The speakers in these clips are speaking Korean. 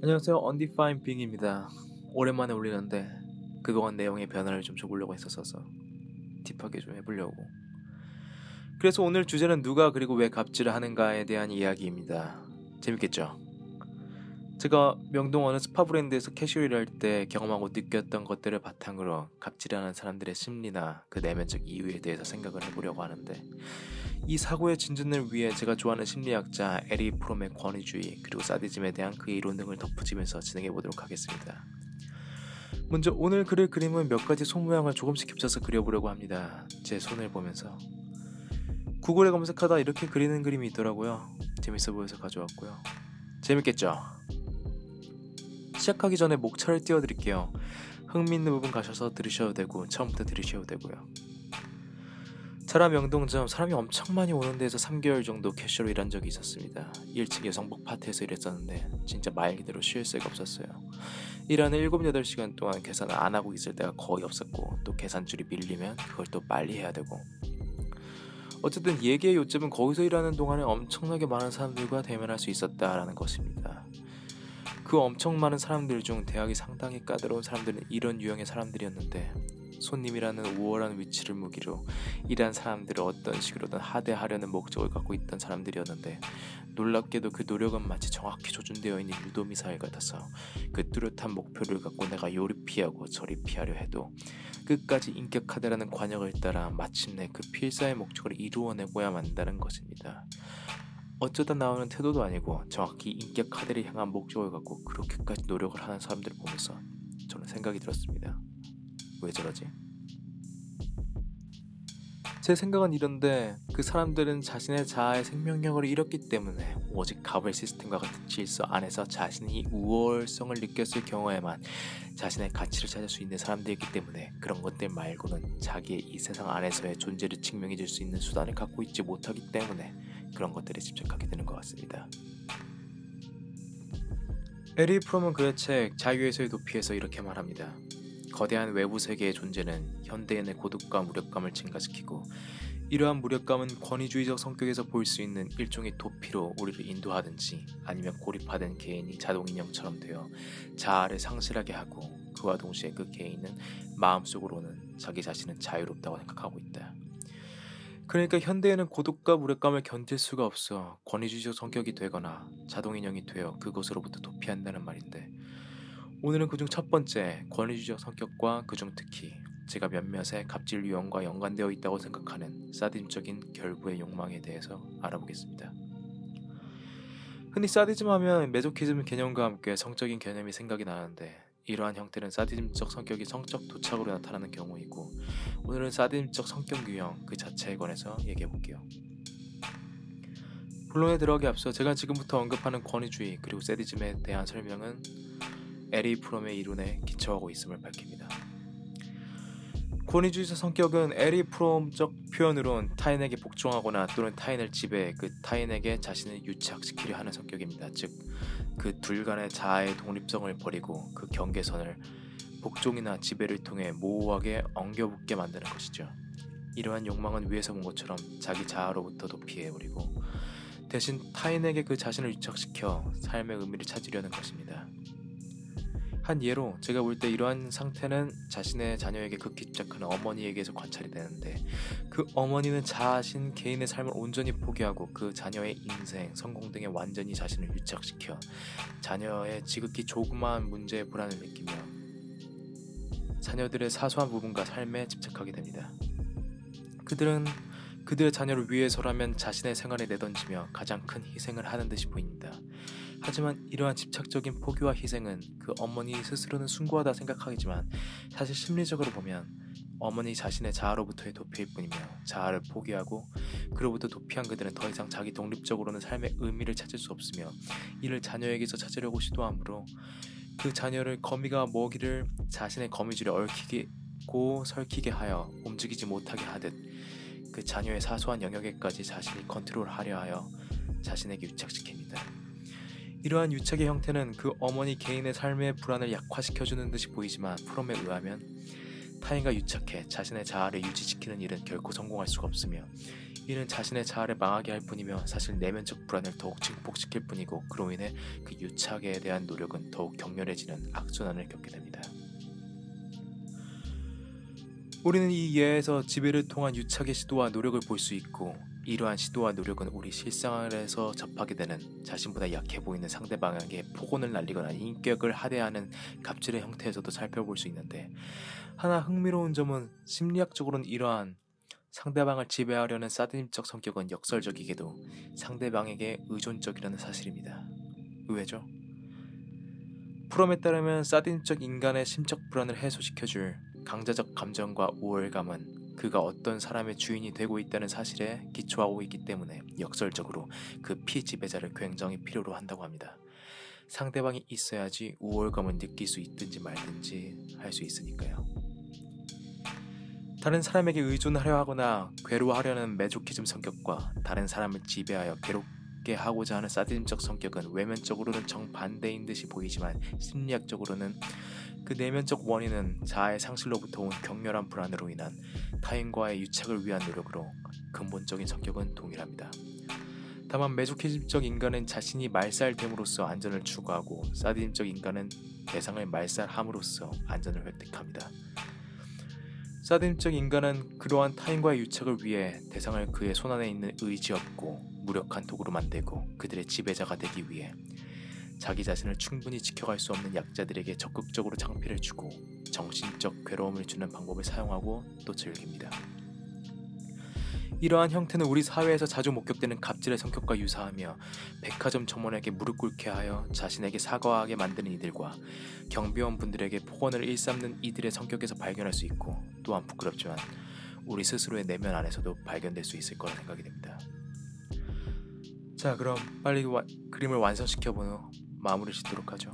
안녕하세요. Undefined Being입니다. 오랜만에 올리는데 그동안 내용의 변화를 좀 줘보려고 했었어서 딥하게 좀 해보려고. 그래서 오늘 주제는 누가 그리고 왜 갑질을 하는가에 대한 이야기입니다. 재밌겠죠? 제가 명동 어느 스파 브랜드에서 캐주얼 일할 때 경험하고 느꼈던 것들을 바탕으로 갑질하는 사람들의 심리나 그 내면적 이유에 대해서 생각을 해보려고 하는데, 이 사고의 진전을 위해 제가 좋아하는 심리학자 에리 프롬의 권위주의 그리고 사디즘에 대한 그의 이론 등을 덧붙이면서 진행해 보도록 하겠습니다. 먼저 오늘 그릴 그림은 몇 가지 손 모양을 조금씩 겹쳐서 그려보려고 합니다. 제 손을 보면서 구글에 검색하다 이렇게 그리는 그림이 있더라고요. 재밌어 보여서 가져왔고요. 재밌겠죠? 시작하기 전에 목차를 띄워드릴게요. 흥미있는 부분 가셔서 들으셔도 되고 처음부터 들으셔도 되고요. 자라 명동점 사람이 엄청 많이 오는 데서 3개월 정도 캐셔로 일한 적이 있었습니다. 1층 여성복 파트에서 일했었는데 진짜 말 그대로 쉴 새가 없었어요. 일하는 7, 8시간 동안 계산을 안 하고 있을 때가 거의 없었고, 또 계산줄이 밀리면 그걸 또 빨리 해야 되고, 어쨌든 얘기의 요점은 거기서 일하는 동안에 엄청나게 많은 사람들과 대면할 수 있었다라는 것입니다. 그 엄청 많은 사람들 중 대학이 상당히 까다로운 사람들은 이런 유형의 사람들이었는데, 손님이라는 우월한 위치를 무기로 일한 사람들을 어떤 식으로든 하대하려는 목적을 갖고 있던 사람들이었는데, 놀랍게도 그 노력은 마치 정확히 조준되어 있는 유도미사일 같아서 그 뚜렷한 목표를 갖고 내가 요리 피하고 저리 피하려 해도 끝까지 인격하다라는 관역을 따라 마침내 그 필사의 목적을 이루어내고야 만다는 것입니다. 어쩌다 나오는 태도도 아니고 정확히 인격하대를 향한 목적을 갖고 그렇게까지 노력을 하는 사람들을 보면서 저는 생각이 들었습니다. 왜 저러지? 제 생각은 이런데, 그 사람들은 자신의 자아의 생명력을 잃었기 때문에 오직 가벌 시스템과 같은 질서 안에서 자신이 우월성을 느꼈을 경우에만 자신의 가치를 찾을 수 있는 사람들이기 때문에 그런 것들 말고는 자기의 이 세상 안에서의 존재를 증명해 줄 수 있는 수단을 갖고 있지 못하기 때문에 그런 것들에 집착하게 되는 것 같습니다. 에리 프롬은 그의 책 자유에서의 도피에서 이렇게 말합니다. 거대한 외부 세계의 존재는 현대인의 고독과 무력감을 증가시키고, 이러한 무력감은 권위주의적 성격에서 볼 수 있는 일종의 도피로 우리를 인도하든지 아니면 고립화된 개인이 자동인형처럼 되어 자아를 상실하게 하고, 그와 동시에 그 개인은 마음속으로는 자기 자신은 자유롭다고 생각하고 있다. 그러니까 현대인은 고독과 무력감을 견딜 수가 없어 권위주의적 성격이 되거나 자동인형이 되어 그것으로부터 도피한다는 말인데, 오늘은 그중 첫 번째 권위주의적 성격과 그중 특히 제가 몇몇의 갑질 유형과 연관되어 있다고 생각하는 사디즘적인 결부의 욕망에 대해서 알아보겠습니다. 흔히 사디즘 하면 메조키즘 개념과 함께 성적인 개념이 생각이 나는데, 이러한 형태는 사디즘적 성격이 성적 도착으로 나타나는 경우이고, 오늘은 사디즘적 성격 유형 그 자체에 관해서 얘기해 볼게요. 본론에 들어가기 앞서 제가 지금부터 언급하는 권위주의 그리고 사디즘에 대한 설명은 에리 프롬의 이론에 기초하고 있음을 밝힙니다. 권위주의적 성격은 에리 프롬적 표현으론 타인에게 복종하거나 또는 타인을 지배해 그 타인에게 자신을 유착시키려 하는 성격입니다. 즉, 그 둘 간의 자아의 독립성을 버리고 그 경계선을 복종이나 지배를 통해 모호하게 엉겨붙게 만드는 것이죠. 이러한 욕망은 위에서 본 것처럼 자기 자아로부터 도피해버리고 대신 타인에게 그 자신을 유착시켜 삶의 의미를 찾으려는 것입니다. 한 예로 제가 볼 때 이러한 상태는 자신의 자녀에게 극히 집착하는 어머니에게서 관찰이 되는데, 그 어머니는 자신 개인의 삶을 온전히 포기하고 그 자녀의 인생, 성공 등에 완전히 자신을 유착시켜 자녀의 지극히 조그마한 문제에 불안을 느끼며 자녀들의 사소한 부분과 삶에 집착하게 됩니다. 그들은 그들의 자녀를 위해서라면 자신의 생활에 내던지며 가장 큰 희생을 하는 듯이 보입니다. 하지만 이러한 집착적인 포기와 희생은 그 어머니 스스로는 숭고하다 생각하겠지만, 사실 심리적으로 보면 어머니 자신의 자아로부터의 도피일 뿐이며, 자아를 포기하고 그로부터 도피한 그들은 더 이상 자기 독립적으로는 삶의 의미를 찾을 수 없으며 이를 자녀에게서 찾으려고 시도하므로 그 자녀를 거미가 먹이를 자신의 거미줄에 얽히고 설키게 하여 움직이지 못하게 하듯 그 자녀의 사소한 영역에까지 자신이 컨트롤하려 하여 자신에게 유착시킵니다. 이러한 유착의 형태는 그 어머니 개인의 삶의 불안을 약화시켜주는 듯이 보이지만, 프롬에 의하면 타인과 유착해 자신의 자아를 유지시키는 일은 결코 성공할 수가 없으며 이는 자신의 자아를 망하게 할 뿐이며 사실 내면적 불안을 더욱 증폭시킬 뿐이고, 그로 인해 그 유착에 대한 노력은 더욱 격렬해지는 악순환을 겪게 됩니다. 우리는 이 예에서 지배를 통한 유착의 시도와 노력을 볼 수 있고, 이러한 시도와 노력은 우리 실생활에서 접하게 되는 자신보다 약해 보이는 상대방에게 폭언을 날리거나 인격을 하대하는 갑질의 형태에서도 살펴볼 수 있는데, 하나 흥미로운 점은 심리학적으로는 이러한 상대방을 지배하려는 사디즘적 성격은 역설적이게도 상대방에게 의존적이라는 사실입니다. 의외죠? 프롬에 따르면 사디즘적 인간의 심적 불안을 해소시켜줄 강자적 감정과 우월감은 그가 어떤 사람의 주인이 되고 있다는 사실에 기초하고 있기 때문에 역설적으로 그 피지배자를 굉장히 필요로 한다고 합니다. 상대방이 있어야지 우월감을 느낄 수 있든지 말든지 할 수 있으니까요. 다른 사람에게 의존하려 하거나 괴로워하려는 메조키즘 성격과 다른 사람을 지배하여 괴롭게 하고자 하는 사디즘적 성격은 외면적으로는 정반대인 듯이 보이지만 심리학적으로는 그 내면적 원인은 자아의 상실로부터 온 격렬한 불안으로 인한 타인과의 유착을 위한 노력으로 근본적인 성격은 동일합니다. 다만 메조키즘적 인간은 자신이 말살됨으로써 안전을 추구하고, 사디즘적 인간은 대상을 말살함으로써 안전을 획득합니다. 사디즘적 인간은 그러한 타인과의 유착을 위해 대상을 그의 손안에 있는 의지없고 무력한 도구로 만들고, 그들의 지배자가 되기 위해 자기 자신을 충분히 지켜갈 수 없는 약자들에게 적극적으로 창피를 주고 정신적 괴로움을 주는 방법을 사용하고 또 즐깁니다. 이러한 형태는 우리 사회에서 자주 목격되는 갑질의 성격과 유사하며, 백화점 점원에게 무릎 꿇게 하여 자신에게 사과하게 만드는 이들과 경비원분들에게 폭언을 일삼는 이들의 성격에서 발견할 수 있고, 또한 부끄럽지만 우리 스스로의 내면 안에서도 발견될 수 있을 거라 생각이 됩니다. 자, 그럼 빨리 그림을 완성시켜본 후 마무리 짓도록 하죠.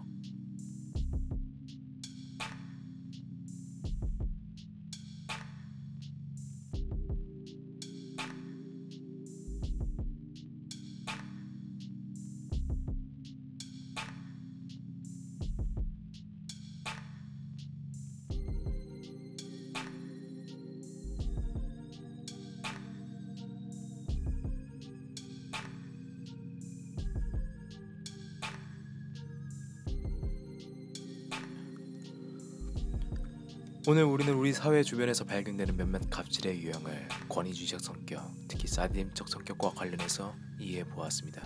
오늘 우리는 우리 사회 주변에서 발견되는 몇몇 갑질의 유형을 권위주의적 성격, 특히 사디즘적 성격과 관련해서 이해해 보았습니다.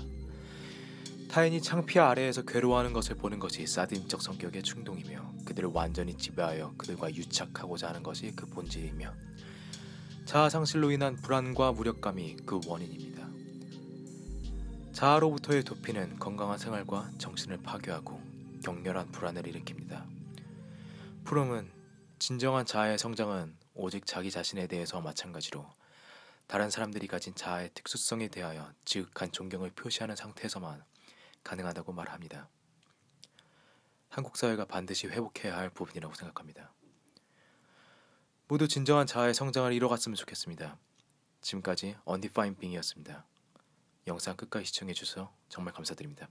타인이 창피 아래에서 괴로워하는 것을 보는 것이 사디즘적 성격의 충동이며, 그들을 완전히 지배하여 그들과 유착하고자 하는 것이 그 본질이며, 자아 상실로 인한 불안과 무력감이 그 원인입니다. 자아로부터의 도피는 건강한 생활과 정신을 파괴하고 격렬한 불안을 일으킵니다. 프롬은 진정한 자아의 성장은 오직 자기 자신에 대해서 마찬가지로 다른 사람들이 가진 자아의 특수성에 대하여 지극한 존경을 표시하는 상태에서만 가능하다고 말합니다. 한국 사회가 반드시 회복해야 할 부분이라고 생각합니다. 모두 진정한 자아의 성장을 이뤄갔으면 좋겠습니다. 지금까지 Undefined Being이었습니다. 영상 끝까지 시청해주셔서 정말 감사드립니다.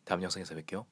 다음 영상에서 뵐게요.